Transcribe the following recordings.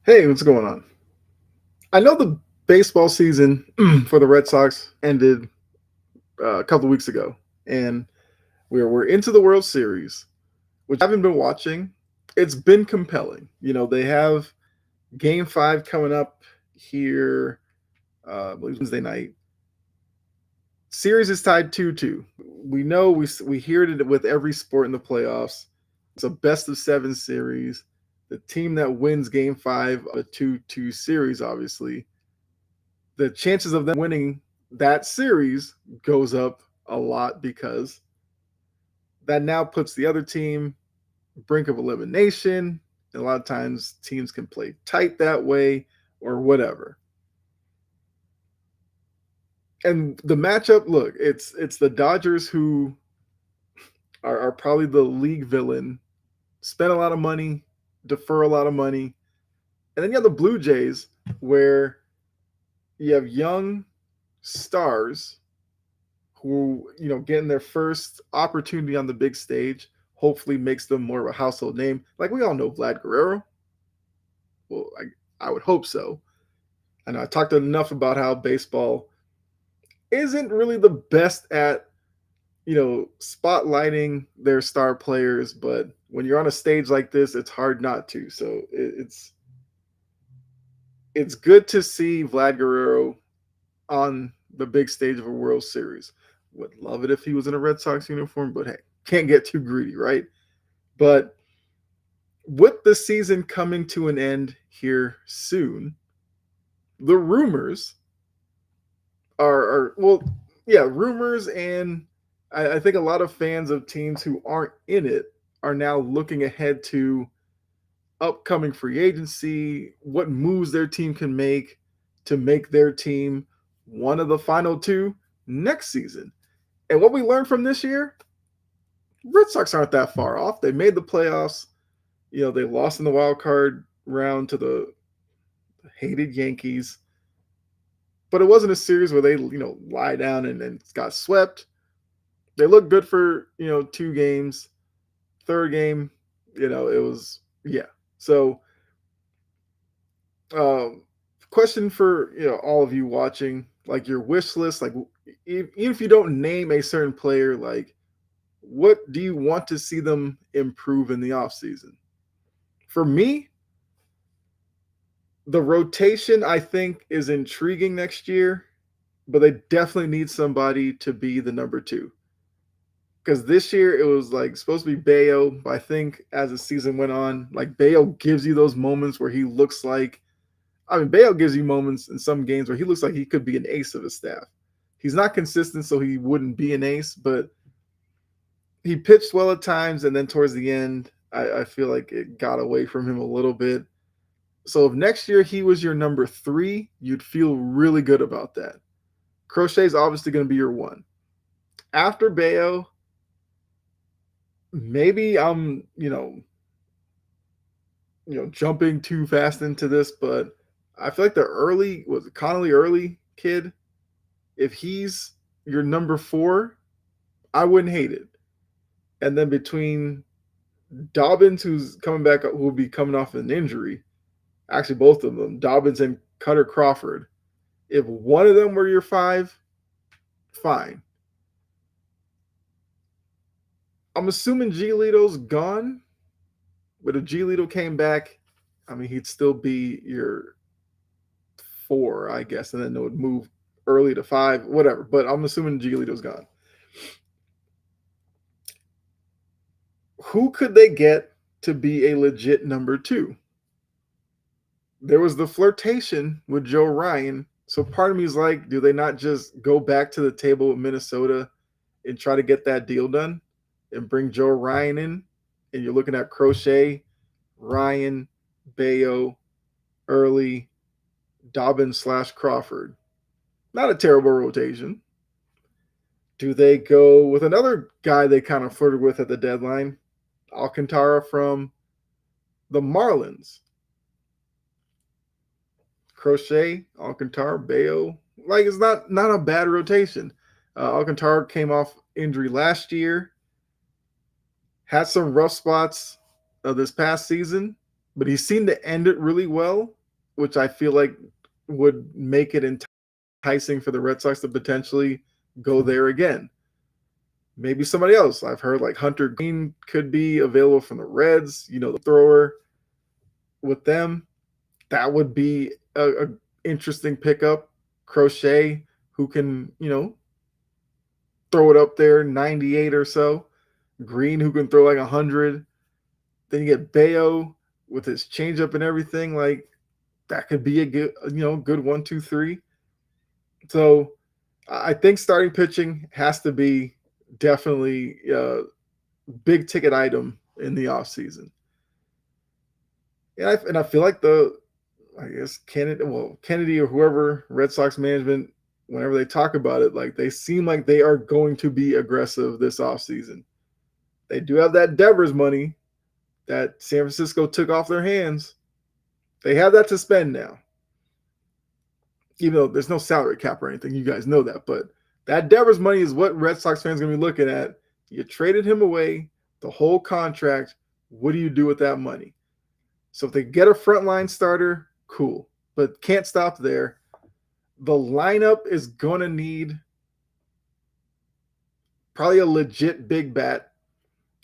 Hey, what's going on? I know the baseball season for the Red Sox ended a couple weeks ago, and we're into the World Series, which I haven't been watching. It's been compelling. They have Game Five coming up here, I believe Wednesday night. Series is tied 2-2. We know we hear it with every sport in the playoffs. It's a best of seven series. The team that wins Game Five of a 2-2 series, obviously, the chances of them winning that series goes up a lot because that now puts the other team brink of elimination. And a lot of times teams can play tight that way or whatever. And the matchup, look, it's the Dodgers who are probably the league villain, spend a lot of money, defer a lot of money. And then you have the Blue Jays where you have young stars who getting their first opportunity on the big stage hopefully makes them more of a household name. Like we all know Vlad Guerrero. Well, I would hope so. I know I talked enough about how baseball isn't really the best at spotlighting their star players, but when you're on a stage like this, it's hard not to. So it's good to see Vlad Guerrero on the big stage of a World Series. Would love it if he was in a Red Sox uniform, but hey, can't get too greedy, right? But with the season coming to an end here soon, the rumors are well, yeah, rumors, and I think a lot of fans of teams who aren't in it are now looking ahead to upcoming free agency, what moves their team can make to make their team one of the final two next season. And what we learned from this year, Red Sox aren't that far off. They made the playoffs. They lost in the wild card round to the hated Yankees. But it wasn't a series where they, lie down and got swept. They looked good for, two games. Third game, it was, yeah. So, um, question for, all of you watching, like your wish list, like even if you don't name a certain player, like what do you want to see them improve in the offseason? For me, the rotation I think is intriguing next year, but they definitely need somebody to be the number two. Because this year it was like supposed to be Bayo, but I think as the season went on, like Bayo gives you those moments where he looks like, Bayo gives you moments in some games where he looks like he could be an ace of his staff. He's not consistent, so he wouldn't be an ace, but he pitched well at times, and then towards the end, I feel like it got away from him a little bit. So if next year he was your number three, you'd feel really good about that. Crochet's obviously going to be your one. After Bayo, maybe I'm, jumping too fast into this, but I feel like the early was Connolly early kid. If he's your number four, I wouldn't hate it. And then between Dobbins, who's coming back, who will be coming off an injury, actually both of them, Dobbins and Cutter Crawford. If one of them were your five, fine. I'm assuming Giolito's gone, but if Giolito came back, he'd still be your four, I guess, and then it would move early to five, whatever. But I'm assuming Giolito's gone. Who could they get to be a legit number two? There was the flirtation with Joe Ryan. So part of me is like, do they not just go back to the table with Minnesota and try to get that deal done and bring Joe Ryan in? And you're looking at Crochet, Ryan, Bayo, Early, Dobbins / Crawford. Not a terrible rotation. Do they go with another guy they kind of flirted with at the deadline, Alcantara from the Marlins? Crochet, Alcantara, Bayo. Like it's not a bad rotation. Alcantara came off injury last year, had some rough spots this past season, but he seemed to end it really well. which I feel like would make it enticing for the Red Sox to potentially go there again. Maybe somebody else. I've heard like Hunter Green could be available from the Reds, the thrower with them. That would be a interesting pickup. Crochet, who can, throw it up there 98 or so. Green, who can throw like 100. Then you get Bayo with his changeup and everything. Like, that could be a good, good 1, 2, 3. So I think starting pitching has to be definitely a big ticket item in the offseason. And I feel like I guess Kennedy or whoever, Red Sox management, whenever they talk about it, like they seem like they are going to be aggressive this offseason. They do have that Devers money that San Francisco took off their hands. They have that to spend now. Even though there's no salary cap or anything, you guys know that. But that Devers money is what Red Sox fans are going to be looking at. You traded him away, the whole contract. What do you do with that money? So if they get a frontline starter, cool. But can't stop there. The lineup is going to need probably a legit big bat.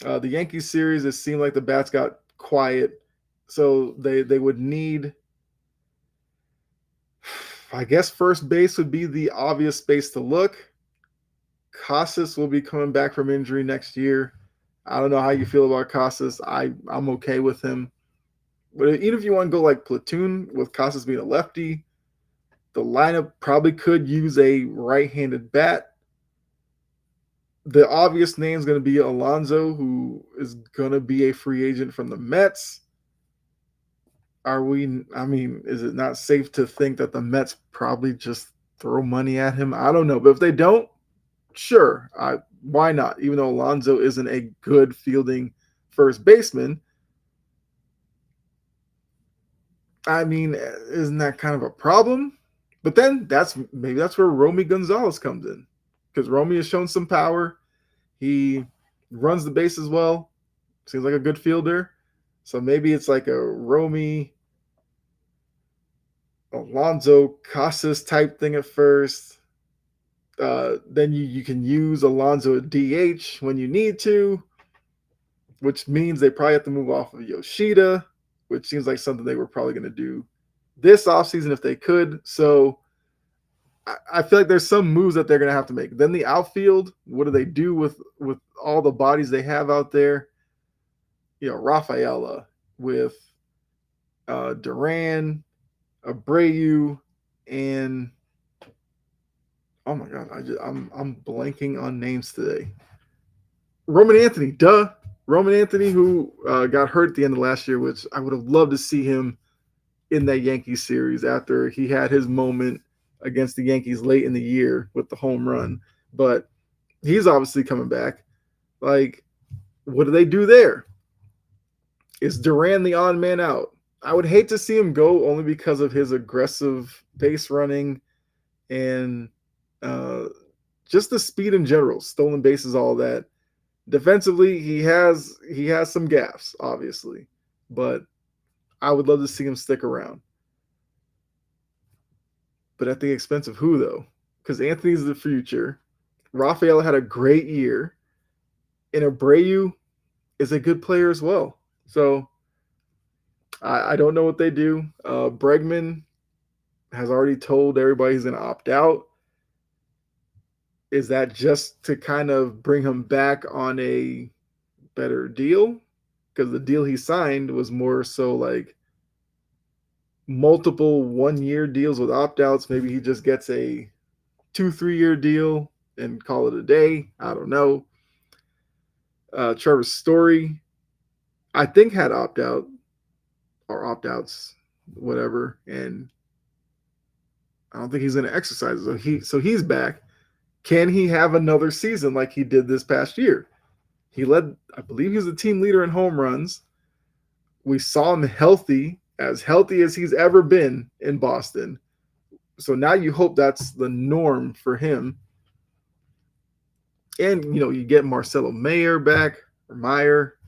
The Yankees series, it seemed like the bats got quiet. So they would need, I guess first base would be the obvious space to look. Casas will be coming back from injury next year. I don't know how you feel about Casas. I'm okay with him. But even if you want to go like platoon with Casas being a lefty, the lineup probably could use a right-handed bat. The obvious name is going to be Alonso, who is going to be a free agent from the Mets. Is it not safe to think that the Mets probably just throw money at him? I don't know. But if they don't, sure. Why not? Even though Alonso isn't a good fielding first baseman, isn't that kind of a problem? But then that's where Romy Gonzalez comes in. Because Romy has shown some power. He runs the bases well. Seems like a good fielder. So maybe it's like a Romy, Alonso, Casas type thing at first. Then you can use Alonso at DH when you need to, which means they probably have to move off of Yoshida, which seems like something they were probably going to do this offseason if they could. So I feel like there's some moves that they're going to have to make. Then the outfield, what do they do with all the bodies they have out there? Rafaela with Duran, Abreu, and oh my God, I'm blanking on names today. Roman Anthony, Roman Anthony, who got hurt at the end of last year, which I would have loved to see him in that Yankees series after he had his moment against the Yankees late in the year with the home run. But he's obviously coming back. Like, what do they do there? Is Duran the odd man out? I would hate to see him go only because of his aggressive base running and just the speed in general, stolen bases, all that. Defensively, he has some gaffes, obviously, but I would love to see him stick around. But at the expense of who, though? Because Anthony's the future. Rafael had a great year, and Abreu is a good player as well. So I don't know what they do. Bregman has already told everybody he's going to opt out. Is that just to kind of bring him back on a better deal? Because the deal he signed was more so like multiple 1-year deals with opt-outs. Maybe he just gets a 2-3-year deal and call it a day. I don't know. Trevor Story, I think, had opt-out or opt-outs, whatever, and I don't think he's going to exercise it. So he's back. Can he have another season like he did this past year? He led, I believe he was the team leader in home runs. We saw him healthy as he's ever been in Boston. So now you hope that's the norm for him. And, you get Marcelo Meyer back, or Meyer.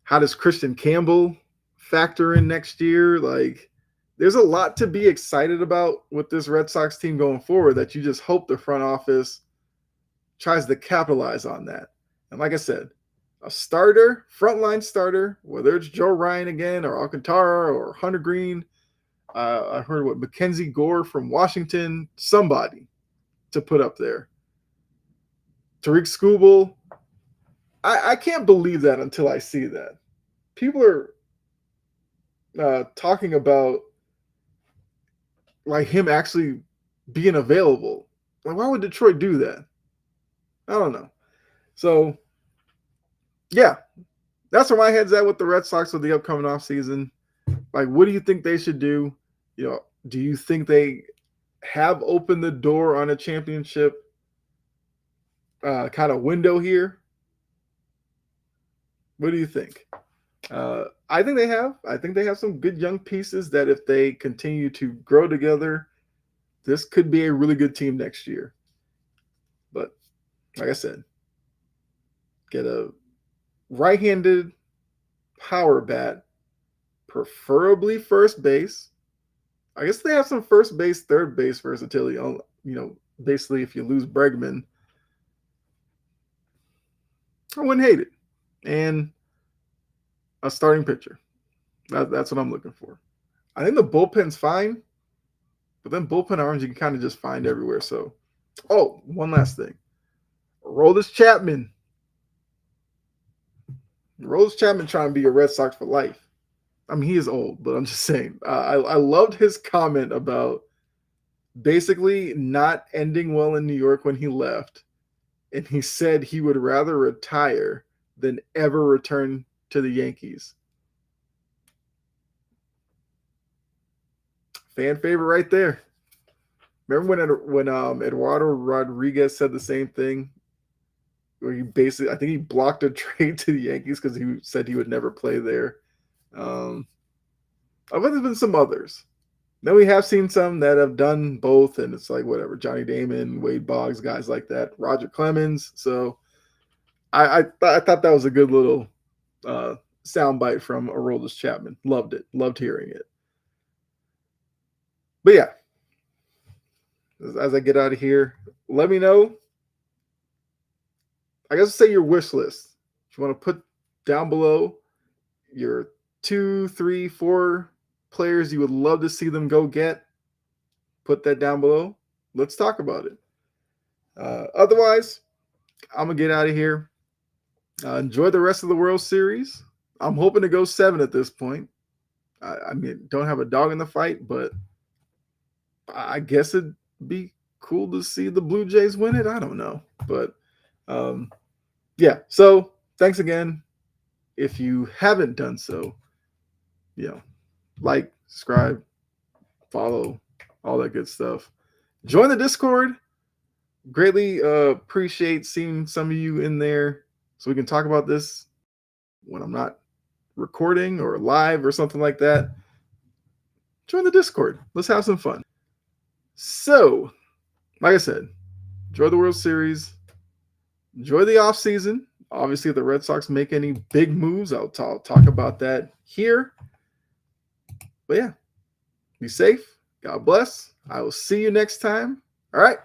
How does Christian Campbell factor in next year? Like, there's a lot to be excited about with this Red Sox team going forward that you just hope the front office tries to capitalize on that. And like I said, a starter, frontline starter, whether it's Joe Ryan again or Alcantara or Hunter Green, I heard what Mackenzie Gore from Washington, somebody to put up there. Tariq Skubal, I can't believe that until I see that. People are talking about like him actually being available. Like, why would Detroit do that? I don't know. So, yeah, that's where my head's at with the Red Sox with the upcoming offseason. Like, what do you think they should do? Do you think they have opened the door on a championship kind of window here? What do you think? I think they have. I think they have some good young pieces that if they continue to grow together, this could be a really good team next year. But like I said, get a right-handed power bat, preferably first base. I guess they have some first base, third base versatility. Basically, if you lose Bregman, I wouldn't hate it. And a starting pitcher. That's what I'm looking for. I think the bullpen's fine, but then bullpen arms you can kind of just find everywhere. So, one last thing. Aroldis Chapman. Aroldis Chapman trying to be a Red Sox for life. I mean, he is old, but I'm just saying. I loved his comment about basically not ending well in New York when he left. And he said he would rather retire than ever return to the Yankees. Fan favorite right there. Remember when Eduardo Rodriguez said the same thing? Where I think he blocked a trade to the Yankees because he said he would never play there. I bet there's been some others. Then we have seen some that have done both, and it's like whatever. Johnny Damon, Wade Boggs, guys like that. Roger Clemens. So I thought that was a good little soundbite from Aroldis Chapman. Loved it. Loved hearing it. But yeah, as I get out of here, let me know. I guess say your wish list. If you want to put down below your 2, 3, 4 players you would love to see them go get, put that down below. Let's talk about it. Otherwise, I'm going to get out of here. Enjoy the rest of the World Series. I'm hoping to go 7 at this point. I mean, don't have a dog in the fight, but I guess it'd be cool to see the Blue Jays win it. I don't know. But yeah, so thanks again. If you haven't done so, like, subscribe, follow, all that good stuff. Join the Discord. Greatly appreciate seeing some of you in there so we can talk about this when I'm not recording or live or something like that. Join the Discord. Let's have some fun. So, like I said, enjoy the World Series. Enjoy the offseason. Obviously, if the Red Sox make any big moves, I'll talk about that here. But yeah, be safe. God bless. I will see you next time. All right.